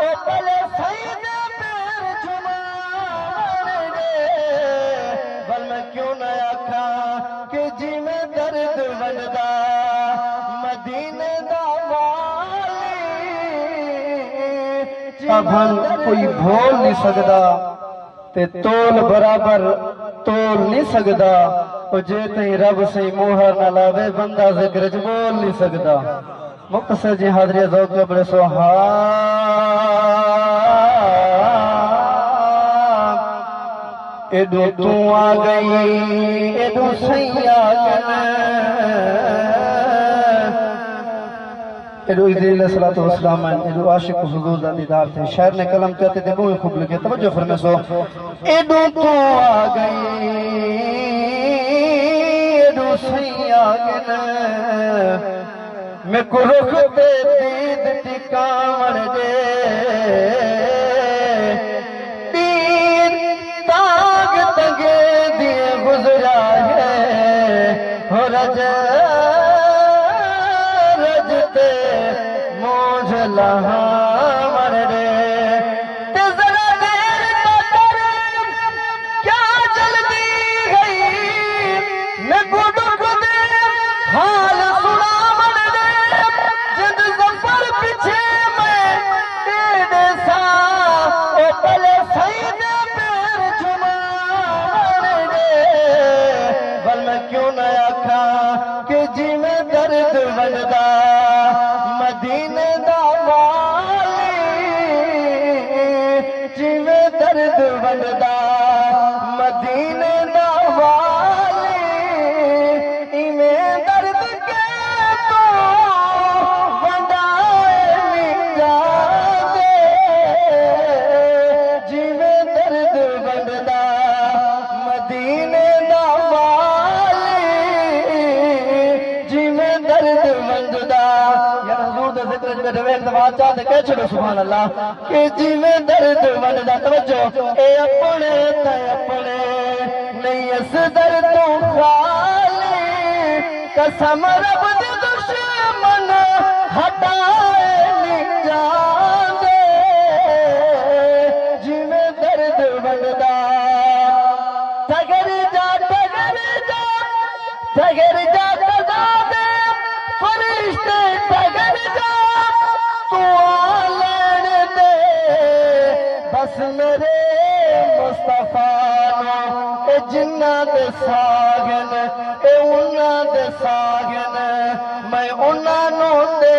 ओ पले सही दे पैर जुमान दे बल मैं क्यों न आखा कि जी में दर्द वजदा मदीने दा वाली अब कोई भोल नहीं सकदा ते तोल बराबर तोल नहीं सकदा ओ जे तई रब सही मोहर न लावे बंदा जिक्र च बोल नहीं सकदा मुक्तसर जी हाज़री ज़ौक़ बड़े सुहाग एडो तू आ गई एडो सही आ गया एडो इज़राइल सलातो वसलाम एडो आशिक हुजूर दा दीदार थे शायर ने कलम कहते थे बहुत खूब लगे तवज्जो फरमाए सो एडो तू आ गई एडो सही आ गया मैं को रुख ते दीद टिकावण दे तीन ताग तगे दिए गुजरा है हो रज रजते मोझ लहावण दे ते जरा देर तो कर क्या जल्दी गई मैं को रुख दे हाल सुनावण दे जद ज़फ़र पीछे मैं तेरे सा ओ पले सही दे पैर जुमान दे बल मैं क्यों न आखा कि जी में दर्द वजदा मदीने दा वाली जी में दर्द वजदा मदीने दा वाली इमें दर्द के तो वंडाए मिटा दे जी में दर्द वजदा मदीने दा वाली जी में दर्द वजदा यार हुजूर दे जिक्र च बैठे वेख दवा चाहते कह छड़ो सुभान अल्लाह कि जी में दर्द वजदा तवज्जो ए अपने ते अपने नहीं इस दर्द तो खाली कसम रब दे दुश्मन हटाए नहीं जांदे जिवें दर्द वजदा ठगर जा सजा दे फरिश्ते ठगर जा तू आ लेन दे बस मेरे मुस्तफा नो ए जिन्ना दे सागन ए उन्ना दे सागन मैं उन्ना नो दे